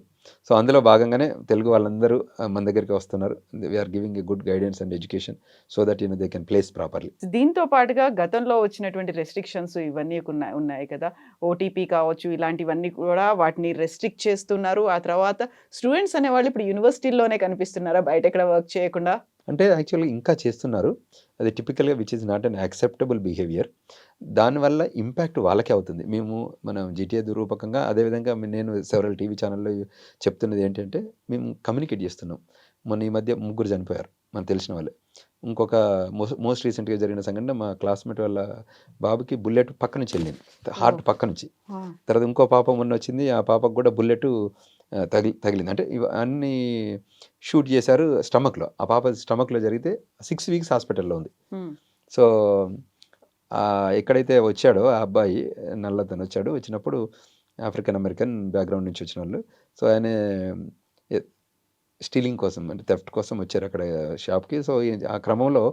సో అందులో భాగంగానే తెలుగు వాళ్ళందరూ మన దగ్గరికి వస్తున్నారు. We're giving a good guidance and education so that they can place properly. దీంతో పాటుగా గతంలో వచ్చినటువంటి రెస్ట్రిక్షన్స్ ఇవన్నీ ఉన్నాయి కదా, ఓటీపీ కావచ్చు, ఇలాంటివన్నీ కూడా వాటిని రెస్ట్రిక్ట్ చేస్తున్నారు. ఆ తర్వాత స్టూడెంట్స్ అనేవాళ్ళు ఇప్పుడు యూనివర్సిటీల్లోనే కనిపిస్తున్నారా, బయట ఎక్కడ వర్క్ చేయకుండా? అంటే యాక్చువల్గా ఇంకా చేస్తున్నారు. అది టిపికల్గా which is not unacceptable behaviour. దానివల్ల ఇంపాక్ట్ వాళ్ళకే అవుతుంది. మనం జీటీఏ రూపకంగా అదేవిధంగా నేను సెవరల్ టీవీ ఛానల్లో చెప్తున్నది ఏంటంటే, మేము కమ్యూనికేట్ చేస్తున్నాం. మొన్న ఈ మధ్య 3 చనిపోయారు మనకు తెలిసిన వాళ్ళే. ఇంకొక మోస్ట్ రీసెంట్గా జరిగిన సంఘటన, మా క్లాస్మేట్ వాళ్ళ బాబుకి బుల్లెట్ పక్క నుంచి వెళ్ళింది, హార్ట్ పక్క నుంచి. తర్వాత ఇంకో పాప మొన్న వచ్చింది, ఆ పాపకు కూడా బుల్లెట్ తగిలింది. అంటే అన్ని షూట్ చేశారు స్టమక్లో. ఆ పాప స్టమక్లో జరిగితే 6 వీక్స్ హాస్పిటల్లో ఉంది. సో ఎక్కడైతే వచ్చాడో ఆ అబ్బాయి నల్లతను వచ్చినప్పుడు ఆఫ్రికన్ అమెరికన్ బ్యాక్గ్రౌండ్ నుంచి వచ్చిన వాళ్ళు. సో ఆయన స్టీలింగ్ కోసం, అంటే థెఫ్ట్ కోసం వచ్చారు అక్కడ షాప్కి. సో ఆ క్రమంలో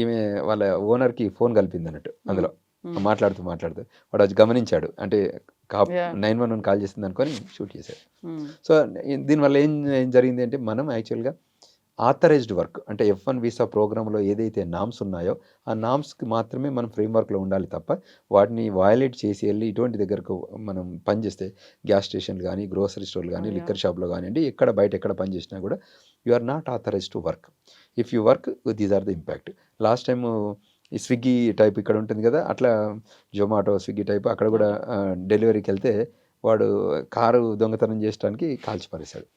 ఈమె వాళ్ళ ఓనర్కి ఫోన్ కలిపింది అన్నట్టు. అందులో మాట్లాడుతూ వాడు అది గమనించాడు. అంటే 911 కాల్ చేసింది అనుకొని షూట్ చేశాడు. సో దీనివల్ల ఏం జరిగింది అంటే, మనం యాక్చువల్గా ఆథరైజ్డ్ వర్క్ అంటే F1 వీసా ప్రోగ్రాంలో ఏదైతే నామ్స్ ఉన్నాయో ఆ నామ్స్కి మాత్రమే మనం ఫ్రేమ్వర్క్లో ఉండాలి తప్ప, వాటిని వయలేట్ చేసి వెళ్ళి ఇటువంటి దగ్గరకు మనం పనిచేస్తే, గ్యాస్ స్టేషన్లు కానీ, గ్రోసరీ స్టోర్లు కానీ, లిక్కర్ షాప్లో కానివ్వండి, ఎక్కడ పని చేసినా కూడా you are not authorized to work. If you work, these are the impact. Last time ఈ స్విగ్గీ టైప్ ఇక్కడ ఉంటుంది కదా, అట్లా జొమాటో, స్విగ్గీ టైప్ అక్కడ కూడా డెలివరీకి వెళ్తే వాడు కారు దొంగతనం చేయడానికి కాల్చి పారేశాడు.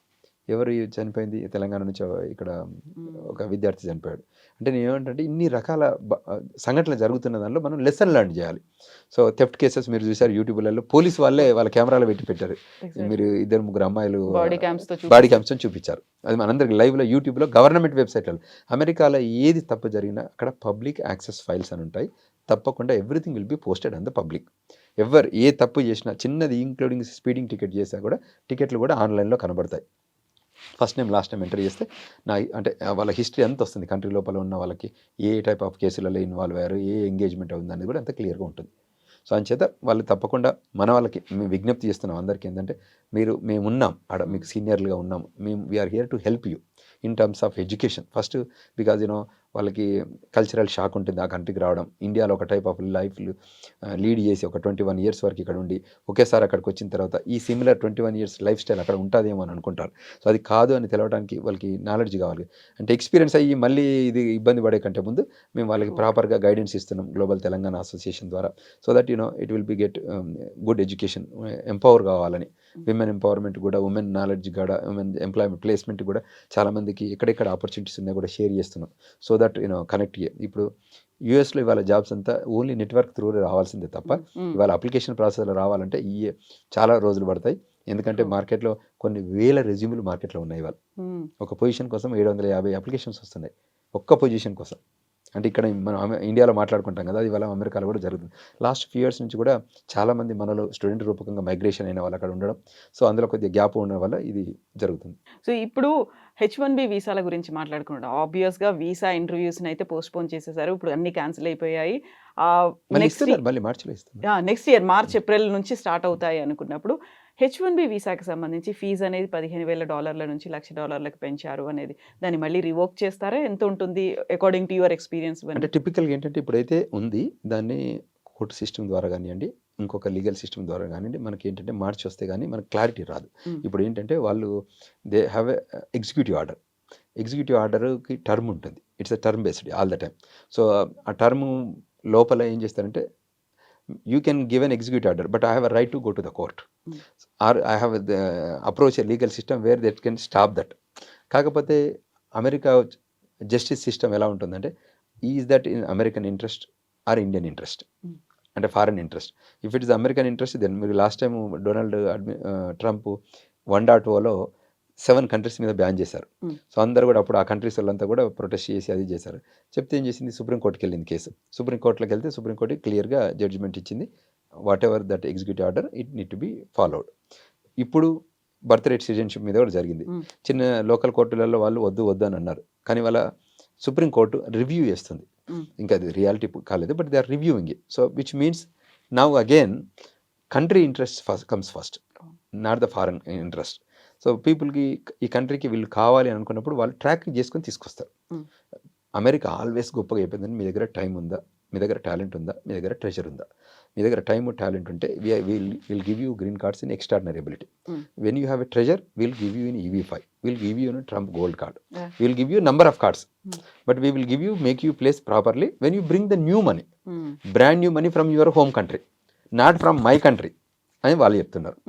ఎవరు చనిపోయింది? తెలంగాణ నుంచి ఇక్కడ ఒక విద్యార్థి చనిపోయాడు. అంటే నేను ఏమంటే, ఇన్ని రకాల సంఘటనలు జరుగుతున్న దానిలో మనం లెసన్ లెర్న్ చేయాలి. సో థెఫ్ట్ కేసెస్ మీరు చూసారు యూట్యూబ్లలో, పోలీసు వాళ్ళే వాళ్ళ కెమెరాలో పెట్టారు. మీరు 2-3 అమ్మాయిలు బాడీ క్యామ్స్తో చూపించారు. అది మనందరికి లైవ్లో యూట్యూబ్లో, గవర్నమెంట్ వెబ్సైట్లలో. అమెరికాలో ఏది తప్పు జరిగినా అక్కడ పబ్లిక్ యాక్సెస్ ఫైల్స్ అని ఉంటాయి. తప్పకుండా everything will be posted on the public. ఎవరు ఏ తప్పు చేసినా, చిన్నది ఇంక్లూడింగ్ స్పీడింగ్ టికెట్ చేసినా కూడా టికెట్లు కూడా ఆన్లైన్లో కనబడతాయి. First time last time enter చేస్తే అంటే వాళ్ళ హిస్టరీ ఎంత వస్తుంది, కంట్రీ లోపల ఉన్న వాళ్ళకి ఏ టైప్ ఆఫ్ కేసులలో ఇన్వాల్వ్ అయ్యారు, ఏ ఎంగేజ్మెంట్ అవుతుంది అనేది కూడా అంత క్లియర్గా ఉంటుంది. సో అంచేత వాళ్ళు తప్పకుండా మన వాళ్ళకి మేము విజ్ఞప్తి చేస్తున్నాం అందరికీ ఏంటంటే, మేము ఉన్నాం ఆడ, మీకు సీనియర్లుగా ఉన్నాం, we're here to help you in terms of education first. Because వాళ్ళకి కల్చరల్ షాక్ ఉంటుంది ఆ కంట్రీకి రావడం. ఇండియాలో ఒక టైప్ ఆఫ్ లైఫ్ లీడ్ చేసి ఒక 21 years వరకు ఇక్కడ ఉండి ఒకేసారి అక్కడికి వచ్చిన తర్వాత ఈ సిమిలర్ 21 years లైఫ్ స్టైల్ అక్కడ ఉంటుందేమో అని అనుకుంటారు. సో అది కాదు అని తెలవడానికి వాళ్ళకి నాలెడ్జ్ కావాలి. అంటే ఎక్స్పీరియన్స్ అయ్యి మళ్ళీ ఇది ఇబ్బంది పడే కంటే ముందు మేము వాళ్ళకి ప్రాపర్గా గైడెన్స్ ఇస్తున్నాం గ్లోబల్ తెలంగాణ అసోసియేషన్ ద్వారా. So that it will B get good education, empower కావాలని. విమెన్ ఎంపవర్మెంట్ కూడా, ఉమెన్ నాలెడ్జ్ కూడా, ఉమెన్ ఎంప్లాయ్మెంట్ ప్లేస్మెంట్ కూడా చాలామందికి ఎక్కడెక్కడ ఆపర్చునిటీస్ ఉన్నాయో కూడా షేర్ చేస్తున్నాం. సో దట్ కనెక్ట్ ఇప్పుడు యూఎస్లో ఇవాళ జాబ్స్ అంతా ఓన్లీ నెట్వర్క్ త్రూ రావాల్సిందే తప్ప ఇవాళ అప్లికేషన్ ప్రాసెస్లో రావాలంటే చాలా రోజులు పడతాయి. ఎందుకంటే మార్కెట్లో కొన్ని వేల రెజ్యూములు మార్కెట్లో ఉన్నాయి. ఇవాళ ఒక పొజిషన్ కోసం 750 అప్లికేషన్స్ వస్తున్నాయి ఒక్క పొజిషన్ కోసం. అంటే ఇక్కడ మనం ఇండియాలో మాట్లాడుకుంటాం కదా, అది ఇవాళ అమెరికాలో కూడా జరుగుతుంది. లాస్ట్ ఫ్యూ ఇయర్స్ నుంచి కూడా చాలామంది మనలో స్టూడెంట్ రూపకంగా మైగ్రేషన్ అయిన వాళ్ళు అక్కడ ఉండడం, సో అందులో కొద్దిగా గ్యాప్ ఉండడం వల్ల ఇది జరుగుతుంది. సో ఇప్పుడు H1B వీసాల గురించి మాట్లాడుకుంటాం. ఆబ్వియస్గా వీసా ఇంటర్వ్యూస్ని అయితే పోస్ట్పోన్ చేసేసారు. ఇప్పుడు అన్ని క్యాన్సిల్ అయిపోయాయి. నెక్స్ట్ ఇయర్ మార్చ్, ఏప్రిల్ నుంచి స్టార్ట్ అవుతాయి అనుకున్నప్పుడు H1B వీసాకి సంబంధించి ఫీజు అనేది $15,000 నుంచి $1,00,000 పెంచారు అనేది, దాన్ని మళ్ళీ రివోక్ చేస్తారా? ఎంత ఉంటుంది అకార్డింగ్ టు యువర్ ఎక్స్పీరియన్స్? అంటే టిపికల్గా ఏంటంటే ఇప్పుడైతే ఉంది, దాన్ని కోర్టు సిస్టమ్ ద్వారా కానివ్వండి, ఇంకొక లీగల్ సిస్టమ్ ద్వారా కానివ్వండి, మనకి ఏంటంటే మార్చి వస్తే కానీ మనకు క్లారిటీ రాదు. ఇప్పుడు ఏంటంటే వాళ్ళు దే హ్యావ్ ఎ ఎగ్జిక్యూటివ్ ఆర్డర్కి టర్మ్ ఉంటుంది. It's a term based all the time. So ఆ టర్మ్ లోపల ఏం చేస్తారంటే, you can give an executive order but I have a right to go to the court or I have approach a legal system where that can stop that. కాకపోతే America justice system ఎలా ఉంటుందంటే, is that in American interest or Indian interest, అంటే foreign interest. If it is American interest then మీరు last time Trump 1.0లో 7 countries మీద ban చేశారు. Hmm. So అందరూ కూడా అప్పుడు ఆ కంట్రీస్ వాళ్ళంతా కూడా ప్రొటెస్ట్ చేసి అది చేశారు. చెప్తే ఏం చేసింది, సుప్రీంకోర్టుకి వెళ్ళింది కేసు. సుప్రీంకోర్టులోకి వెళ్తే సుప్రీంకోర్టు క్లియర్గా జడ్జిమెంట్ ఇచ్చింది, what ever that executive order it need to be followed. ఇప్పుడు బర్త్ రేట్ సిటిజన్షిప్ మీద కూడా జరిగింది. Hmm. చిన్న లోకల్ కోర్టులలో వాళ్ళు వద్దు అని అన్నారు, కానీ వాళ్ళ సుప్రీంకోర్టు రివ్యూ చేస్తుంది. Hmm. ఇంకా అది రియాలిటీ కాలేదు, but they are reviewing it. So which means now again country interest comes first, not the foreign interest. So పీపుల్కి ఈ కంట్రీకి వీళ్ళు కావాలి అని అనుకున్నప్పుడు వాళ్ళు ట్రాక్ చేసుకొని తీసుకొస్తారు. Hmm. అమెరికా ఆల్వేస్ గొప్పగా అయిపోయిందని, మీ దగ్గర టైం ఉందా, మీ దగ్గర టాలెంట్ ఉందా, మీ దగ్గర ట్రెజర్ ఉందా. మీ దగ్గర టైమ్ టాలెంట్ ఉంటే will give you green cards in extraordinary ability. When you have a treasure will give you in EB5, will give you in Trump gold card, will give you number of cards, but we will give you make you place properly when you bring the new money, brand new money from your home country, not from my country అని వాళ్ళు చెప్తున్నారు.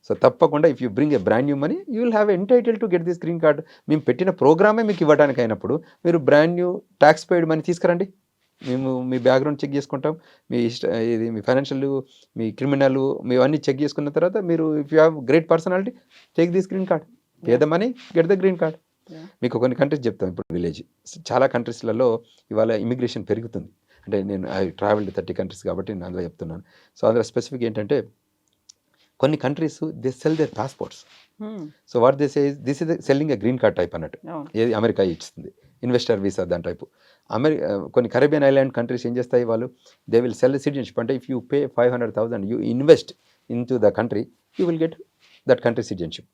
So తప్పకుండా if you bring a brand new money you will have entitle to get this green card. మేము పెట్టిన ప్రోగ్రామే మీకు ఇవ్వడానికి అయినప్పుడు మీరు brand new tax paid money తీసుకురండి, మేము మీ బ్యాక్గ్రౌండ్ చెక్ చేసుకుంటాం, మీ ఇది మీ ఫైనాన్షియల్, మీ క్రిమినల్, మీ అన్నీ చెక్ చేసుకున్న తర్వాత మీరు if you have great personality take this green card, pay the money, get the green card. మీకు కొన్ని కంట్రీస్ చెప్తాం. ఇప్పుడు విలేజ్ చాలా కంట్రీస్లలో ఇవాళ ఇమిగ్రేషన్ పెరుగుతుంది. అంటే నేను ఐ ట్రావెల్డ్ 30 కంట్రీస్ కాబట్టి నేను అందులో చెప్తున్నాను. సో అందులో స్పెసిఫిక్ ఏంటంటే కొన్ని countries they sell their passports. So what they say this is selling a green card type అన్నట్టు. ఏది అమెరికా ఇస్తుంది ఇన్వెస్టర్ వీసా దాని టైపు. కొన్ని కరేబియన్ ఐలాండ్ కంట్రీస్ ఏం చేస్తాయి, వాళ్ళు దే విల్ సెల్ సిటిజన్షిప్. అంటే if you pay 500,000 you invest into the country you will get that country citizenship.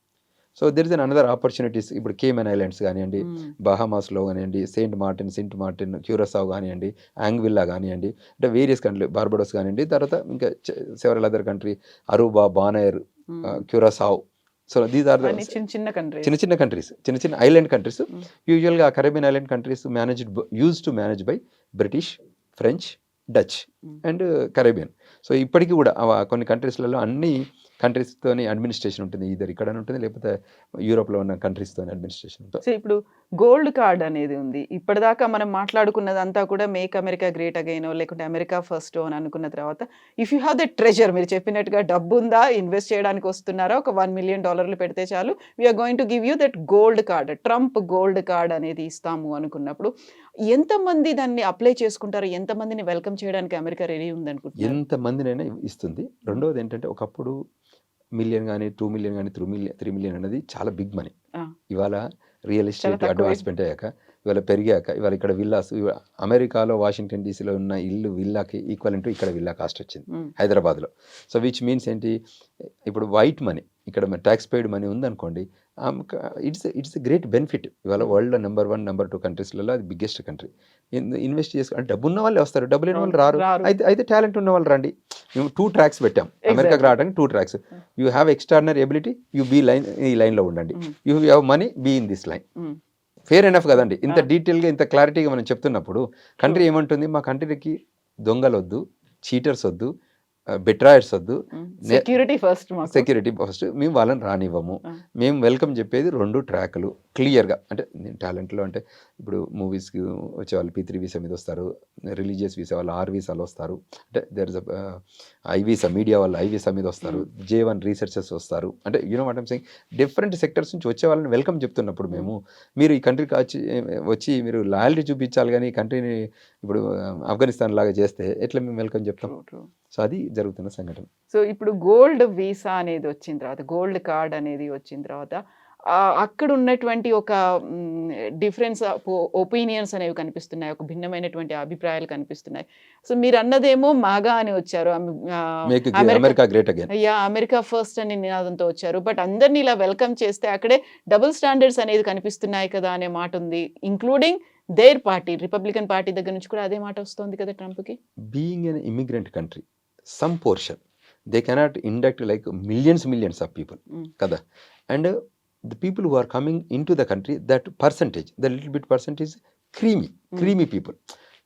So there is an another opportunities. ఇప్పుడు Cayman Islands కానివ్వండి, బహామాస్లో కానివ్వండి, Saint Martin, క్యూరసావ్ కానివ్వండి, Anguilla కానివ్వండి, అంటే వేరియస్ కంట్రీ, బార్బడోస్ కానివ్వండి, తర్వాత ఇంకా several other country, Aruba, Bonaire, Curacao. So these are చిన్న కంట్రీస్, చిన్న ఐలాండ్ కంట్రీస్. యూజువల్గా Caribbean island countries use to manage by British, French, Dutch and Caribbean. So ఇప్పటికీ కూడా కొన్ని కంట్రీస్లలో అన్ని కంట్రీస్తోని అడ్మినిస్ట్రేషన్ ఉంటుంది, ఇద్దరు ఇక్కడ ఉంటుంది, లేకపోతే యూరోప్లో ఉన్న కంట్రీస్తో అడ్మినిస్ట్రేషన్ ఉంటుంది. సో ఇప్పుడు గోల్డ్ కార్డ్ అనేది ఉంది. ఇప్పటిదాకా మనం మాట్లాడుకున్నదంతా కూడా మేక్ అమెరికా గ్రేట్ అగైన్, లేకుంటే అమెరికా ఫస్ట్ అని అనుకున్న తర్వాత if you have the treasure, మీరు చెప్పినట్టుగా డబ్బు ఉందా, ఇన్వెస్ట్ చేయడానికి వస్తున్నారా, ఒక $1 million పెడితే చాలు, we're going to give you that gold card, Trump gold card అనేది ఇస్తాము అనుకున్నప్పుడు ఎంతమంది దాన్ని అప్లై చేసుకుంటారు, ఎంతమందిని వెల్కమ్ చేయడానికి అమెరికా రెడీ ఉంది అనుకుంటున్నారు? ఎంతమందినైనా ఇస్తుంది. రెండవది ఏంటంటే ఒకప్పుడు మిలియన్ కానీ 2 million కానీ 3 million అనేది చాలా బిగ్ మనీ. ఇవాళ రియల్ ఎస్టేట్ అడ్వాన్స్మెంట్ అయ్యాక, ఇవాళ పెరిగాక, ఇవాళ ఇక్కడ విల్లాస్, అమెరికాలో వాషింగ్టన్ డీసీలో ఉన్న ఇల్లు విల్లాకి ఈక్వలెంట్ ఇక్కడ విల్లా కాస్ట్ వచ్చింది హైదరాబాద్లో. సో విచ్ మీన్స్ ఏంటి, ఇప్పుడు వైట్ మనీ ఇక్కడ ట్యాక్స్ పెయిడ్ మనీ ఉందనుకోండి, ఇట్స్ గ్రేట్ బెనిఫిట్. ఇవాళ వరల్డ్లో నెంబర్ 1, నెంబర్ 2 కంట్రీస్లలో అది బిగ్గెస్ట్ కంట్రీ. ఇన్వెస్ట్ చేసుకుంటే డబ్బు ఉన్న వాళ్ళే వస్తారు, డబ్బు లేని వాళ్ళు రారు. అయితే టాలెంట్ ఉన్న వాళ్ళు రండి. మేము 2 tracks పెట్టాం అమెరికాకి రావడానికి. 2 tracks. You have extraordinary ability, you be line, ఈ లైన్లో ఉండండి. You have money, be in this line. Fair enough కదండి. ఇంత డీటెయిల్గా, ఇంత క్లారిటీగా మనం చెప్తున్నప్పుడు కంట్రీ ఏమంటుంది, మా కంట్రీకి దొంగలు వద్దు, చీటర్స్ వద్దు, బెట్రాయర్స్ వద్దు, సెక్యూరిటీ ఫస్ట్, మేము వాళ్ళని రానివ్వము. మేము వెల్కమ్ చెప్పేది 2 ట్రాక్లు క్లియర్గా. అంటే నేను టాలెంట్లో అంటే ఇప్పుడు మూవీస్కి వచ్చే వాళ్ళు P3 వీసా మీద వస్తారు, రిలీజియస్ వీసా వాళ్ళు R వీసాలు వస్తారు, అంటే there is I visa, media వాళ్ళు I వీసా మీద వస్తారు, J1 రీసెర్చర్స్ వస్తారు. అంటే you know what I'm saying, different sectors నుంచి వచ్చే వాళ్ళని వెల్కమ్ చెప్తున్నప్పుడు మేము, మీరు ఈ కంట్రీకి వచ్చి మీరు లాయల్టీ చూపించాలి, కానీ ఈ కంట్రీని ఇప్పుడు ఆఫ్ఘనిస్తాన్ లాగా చేస్తే ఎట్లా మేము వెల్కమ్ చెప్తాం? సో అది జరుగుతున్న సంఘటన. సో ఇప్పుడు గోల్డ్ వీసా అనేది వచ్చిన తర్వాత, గోల్డ్ కార్డ్ అనేది వచ్చిన తర్వాత అక్కడ ఉన్నటువంటి ఒక డిఫరెన్స్ ఒపీనియన్స్ అనేవి కనిపిస్తున్నాయి, ఒక భిన్నమైనటువంటి అభిప్రాయాలు కనిపిస్తున్నాయి. సో మీరు అన్నదేమో మాగా అని వచ్చారు, America great again, America first అని నినాదంతో వచ్చారు. బట్ అందరినీ ఇలా వెల్కమ్ చేస్తే అక్కడే డబుల్ స్టాండర్డ్స్ అనేది కనిపిస్తున్నాయి కదా అనే మాట ఉంది. Including their party, Republican party దగ్గర నుంచి కూడా అదే మాట వస్తుంది కదా ట్రంప్కి. Being an immigrant country, some portion they cannot induct like millions of people కదా. And the people who are coming into the country, that percentage, the little bit percentage, creamy people.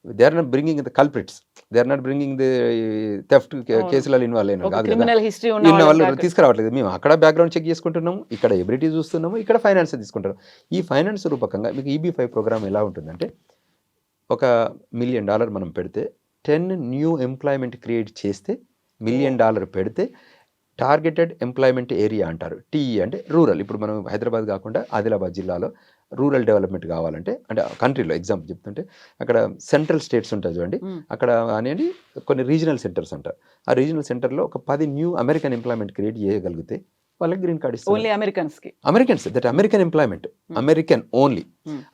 They are not bringing the culprits, they are not bringing the theft కేసులలో involve అయిన కాదు కదా, వాళ్ళు తీసుకురావట్లేదు. మేము అక్కడ background check చేసుకుంటున్నాము, ఇక్కడ ability చూస్తున్నాము, ఇక్కడ ఫైనాన్స్ తీసుకుంటారు. ఈ ఫైనాన్స్ రూపకంగా మీకు EB5 ప్రోగ్రామ్ ఎలా ఉంటుందంటే, ఒక $1 million మనం పెడితే 10 న్యూ ఎంప్లాయ్మెంట్ క్రియేట్ చేస్తే, $1 million పెడితే టార్గెటెడ్ ఎంప్లాయ్మెంట్ ఏరియా అంటారు. టీఈ అంటే రూరల్. ఇప్పుడు మనం హైదరాబాద్ కాకుండా ఆదిలాబాద్ జిల్లాలో రూరల్ డెవలప్మెంట్ కావాలంటే అంటే కంట్రీలో ఎగ్జాంపుల్ చెప్తుంటే అక్కడ సెంట్రల్ స్టేట్స్ ఉంటాయి చూడండి, అక్కడ అనేది కొన్ని రీజనల్ సెంటర్స్ అంటారు. ఆ రీజనల్ సెంటర్లో ఒక 10 న్యూ అమెరికన్ ఎంప్లాయ్మెంట్ క్రియేట్ చేయగలిగితే వాళ్ళకి గ్రీన్ కార్డ్ ఇస్తారు. ఓన్లీ అమెరికన్స్కి. Americans, that American employment, American only.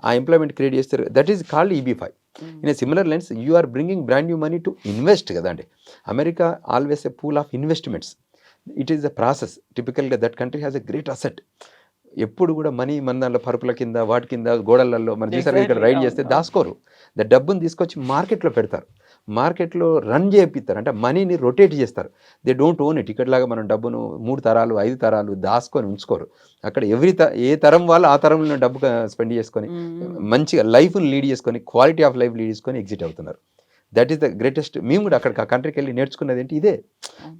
ఆ ఎంప్లాయ్మెంట్ క్రియేట్ చేస్తారు, that is called EB-5. In a similar lens you are bringing brand new money to invest కదండి. America always a pool of investments. It is a process. టిపికల్గా that country has a great asset. ఎప్పుడు కూడా money మన దాంట్లో పరుపుల కింద వాటి కింద గోడలలో మనం చూసారు ఇక్కడ రైడ్ చేస్తే దాచుకోరు. ద డబ్బుని తీసుకొచ్చి మార్కెట్లో పెడతారు, మార్కెట్లో రన్ చేపిస్తారు, అంటే మనీని రొటేట్ చేస్తారు. They don't own it. ఇక్కడలాగా మనం డబ్బును 3 తరాలు 5 తరాలు దాచుకొని ఉంచుకోరు. అక్కడ ఏ తరం వాళ్ళు ఆ తరంలో డబ్బు స్పెండ్ చేసుకొని మంచిగా లైఫ్ని లీడ్ చేసుకొని క్వాలిటీ ఆఫ్ లైఫ్ లీడ్ చేసుకొని ఎగ్జిట్ అవుతున్నారు. That is the greatest. మేము కూడా అక్కడికి ఆ కంట్రీకి వెళ్ళి నేర్చుకున్నది ఏంటి ఇదే.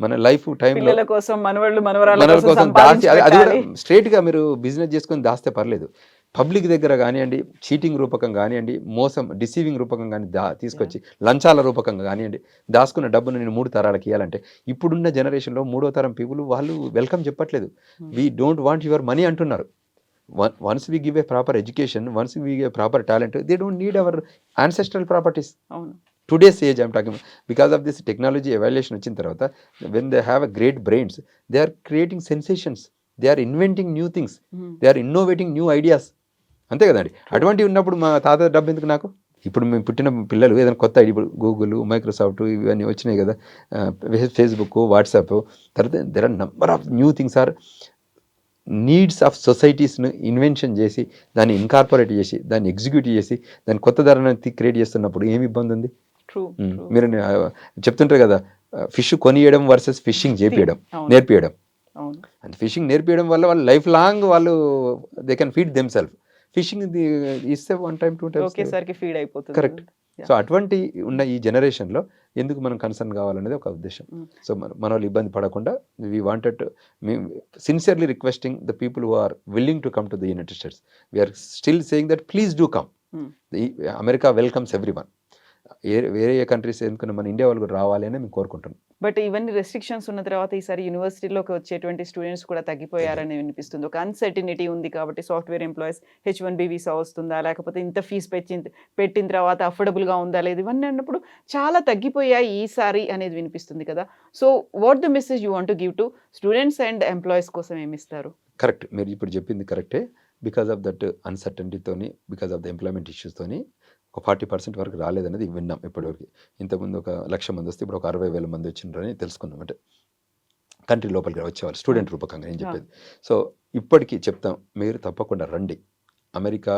మన లైఫ్ టైంలో కోసం మనవరాళ్ళ కోసం దాచి, అది కూడా స్ట్రేట్గా మీరు బిజినెస్ చేసుకొని దాస్తే పర్లేదు. పబ్లిక్ దగ్గర కానివ్వండి, చీటింగ్ రూపకం కానివ్వండి, మోసం డిసీవింగ్ రూపకం కానీ తీసుకొచ్చి లంచాల రూపకంగా కానివ్వండి దాచుకున్న డబ్బును నేను 3 తరాలకి ఇవ్వాలంటే ఇప్పుడున్న జనరేషన్లో 3వ తరం పీపుల్ వాళ్ళు వెల్కమ్ చెప్పట్లేదు. We don't want your money అంటున్నారు. Once we give a proper education, once we give a proper talent, they don't need our ancestral properties. అవును. Today's age I'm talking about, because of this technology evaluation వచ్చిన తర్వాత when they have a great brains, they are creating sensations, they are inventing new things, they are innovating new ideas. అంతే కదండి. అటువంటివి ఉన్నప్పుడు మా తాత డబ్బు ఎందుకు నాకు? ఇప్పుడు మేము పుట్టిన పిల్లలు ఏదైనా కొత్త ఐడియా, ఇప్పుడు గూగుల్, మైక్రోసాఫ్ట్ ఇవన్నీ వచ్చినాయి కదా, ఫేస్బుక్, వాట్సాప్, తర్వాత there are number of new things are needs of సొసైటీస్ను ఇన్వెన్షన్ చేసి దాన్ని ఇన్కార్పొరేట్ చేసి దాన్ని ఎగ్జిక్యూట్ చేసి దాన్ని కొత్త ధరను క్రియేట్ చేస్తున్నప్పుడు ఏమి ఇబ్బంది ఉంది? మీరు చెప్తుంటారు కదా, ఫిష్ కొనియడం వర్సెస్ ఫిషింగ్ చేపియడం, నేర్పియడం. అంటే ఫిషింగ్ నేర్పియడం వల్ల వాళ్ళు లైఫ్ లాంగ్ వాళ్ళు they can feed them self. Fishing ఇస్తే 1 time 2 times ఒకేసారి ఫీడ్ అయిపోతుంది. కరెక్ట్. సో అటువంటి ఉన్న ఈ జనరేషన్లో ఎందుకు మనం కన్సర్న్ కావాలనేది ఒక ఉద్దేశం. సో మన వాళ్ళు ఇబ్బంది పడకుండా వీ వాంటెడ్ మేము sincerely requesting the people who are willing to come to the United States. We're still saying that please do come. America welcomes everyone. వేరే కంట్రీస్ ఎందుకున్న మన ఇండియా వాళ్ళు కూడా రావాలి అని మేము కోరుకుంటున్నాం. బట్ ఇవన్నీ రెస్ట్రిక్షన్స్ ఉన్న తర్వాత ఈసారి యూనివర్సిటీలోకి వచ్చేటువంటి స్టూడెంట్స్ కూడా తగ్గిపోయారని వినిపిస్తుంది. ఒక అన్సర్టినిటీ ఉంది కాబట్టి సాఫ్ట్వేర్ ఎంప్లాయీస్ H-1B వీసా వస్తుందా, లేకపోతే ఇంత ఫీజు పెట్టిన తర్వాత అఫోర్డబుల్గా ఉందా లేదు, ఇవన్నీ అన్నప్పుడు చాలా తగ్గిపోయాయి ఈసారి అనేది వినిపిస్తుంది కదా. So what the message you want to give to students and employees కోసం ఏమి ఇస్తారు? కరెక్ట్, మీరు ఇప్పుడు చెప్పింది కరెక్టే. బికాస్ ఆఫ్ దట్ అన్సర్టనిటీతోని, బికాస్ ఆఫ్ ద ఎంప్లాయ్మెంట్ ఇష్యూస్తోని ఒక 40% వరకు రాలేదనేది విన్నాం ఇప్పటివరకు. ఇంతకుముందు 1,00,000 మంది వస్తే ఇప్పుడు ఒక 60,000 మంది వచ్చిండ్రని తెలుసుకున్నాం. అంటే కంట్రీ లోపలికి వచ్చేవాళ్ళు స్టూడెంట్ రూపకంగా నేను చెప్పేది. సో ఇప్పటికీ చెప్తాం, మీరు తప్పకుండా రండి, అమెరికా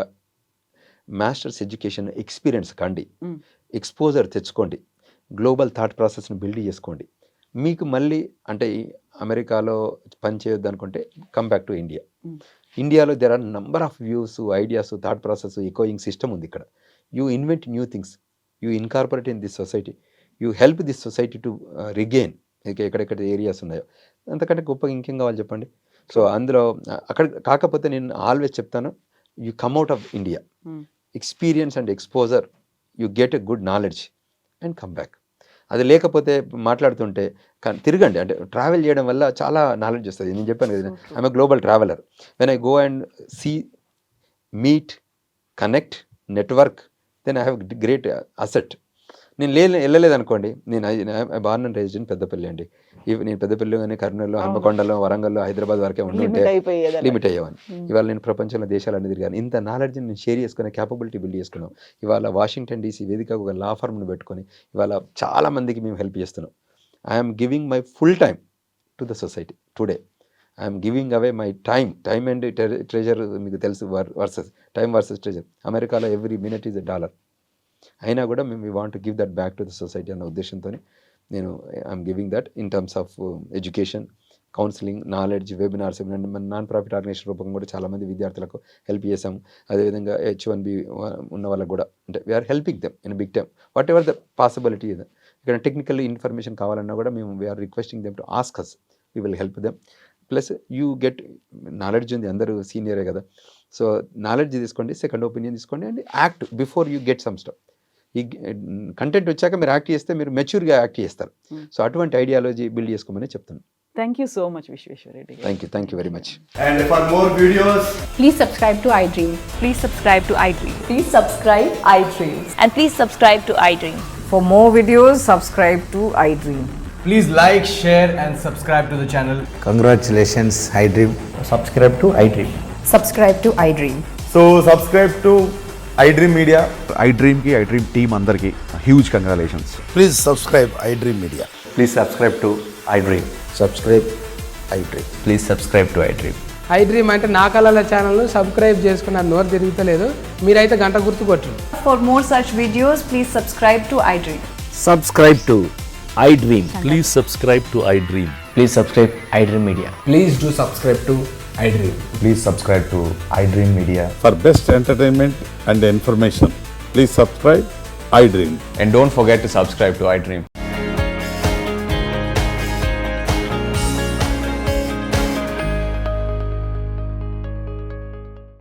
మాస్టర్స్ ఎడ్యుకేషన్ ఎక్స్పీరియన్స్ కండి, ఎక్స్పోజర్ తెచ్చుకోండి, గ్లోబల్ థాట్ ప్రాసెస్ని బిల్డ్ చేసుకోండి. మీకు మళ్ళీ అంటే అమెరికాలో పని చేయొద్దు అనుకుంటే కమ్ బ్యాక్ టు ఇండియా. ఇండియాలో there are number of views, ideas, thought process, echoing system ఉంది ఇక్కడ. You invent new things, you incorporate in this society, you help this society to regain ఎక్కడెక్కడ ఏరియాస్ ఉన్నాయో. అంతకంటే గొప్పగా ఇంకేం కావాలి చెప్పండి. సో అందులో అక్కడ కాకపోతే నేను ఆల్వేస్ చెప్తాను, you come out of India, experience and exposure, you get a good knowledge and come back. అది లేకపోతే మాట్లాడుతుంటే తిరగండి. అంటే ట్రావెల్ చేయడం వల్ల చాలా నాలెడ్జ్ వస్తుంది. నేను చెప్పాను కదా, I'm a global traveller. When I go and see, meet, connect, network, then I have great asset. నేను వెళ్ళలేదు అనుకోండి, నేను born and raised in Peddapalli అండి. నేను పెద్దపల్లి కానీ కర్నూలు, హన్మకొండలో, వరంగల్లో, హైదరాబాద్ వరకే ఉండుంటే లిమిట్ అయ్యేవాడిని. ఇవాళ నేను ప్రపంచంలో దేశాలన్నీ తిరిగాను. ఇంత నాలెడ్జ్ని నేను షేర్ చేసుకునే క్యాపబిలిటీ బిల్డ్ చేసుకున్నాం. ఇవాళ వాషింగ్టన్ DC వేదికగా ఒక లా ఫర్మ్ను పెట్టుకొని ఇవాళ చాలా మందికి మేము హెల్ప్ చేస్తున్నాం. I'm giving my full time to the society today. I'm giving away my time and treasure. మీకు తెలుసు, టైం వర్సెస్ ట్రెజర్. అమెరికాలో ఎవ్రీ మినిట్ ఈజ్ $1. అయినా కూడా మేము we want to give that back to the society అన్న ఉద్దేశంతో నేను I'm giving that in terms of education, counselling, knowledge, webinars. మన నాన్ ప్రాఫిట్ ఆర్గనైజేషన్ రూపంగా కూడా చాలామంది విద్యార్థులకు హెల్ప్ చేసాము. అదేవిధంగా H-1B ఉన్న వాళ్ళకు కూడా, అంటే we're helping them in big time whatever the possibility. ఇక్కడ టెక్నికల్ ఇన్ఫర్మేషన్ కావాలన్నా కూడా మేము we're requesting them to ask us, we will help them. Plus you get knowledge ఉంది, అందరూ సీనియరే కదా. సో నాలెడ్జ్ తీసుకోండి, సెకండ్ ఒపీనియన్ తీసుకోండి and act before you get some stuff. ఈ కంటెంట్ వచ్చాక మీరు యాక్ట్ చేస్తే మీరు మెచ్యూర్గా యాక్ట్ చేస్తారు. సో అటువంటి ఐడియాలజీ బిల్డ్ చేసుకోమని చెప్తున్నాను. Thank you so much Vishweshwar Reddy గారు. Thank you very much. And for more videos, Please subscribe to iDream. Please subscribe to iDream. Please subscribe iDream. And please subscribe to iDream. For more videos, subscribe to iDream. please like, share and subscribe to the channel. Congratulations, iDream. Subscribe to iDream. Subscribe to iDream. So subscribe to iDream Media. iDream की iDream team अंदर की huge congratulations. Please subscribe iDream Media. Please subscribe to iDream. Subscribe iDream. Please subscribe to iDream. iDream అంటే నా కళల ఛానల్ను subscribe చేసుకున్న నోరు తిరుగుతలేదు, మీరైతే గంట గుర్తు కొట్టండి. For more such videos, please subscribe to iDream. Subscribe to iDream. Please subscribe to iDream. Please subscribe iDream Media. Please do subscribe to iDream. Please subscribe to iDream Media. For best entertainment and information, please subscribe iDream. And don't forget to subscribe to iDream.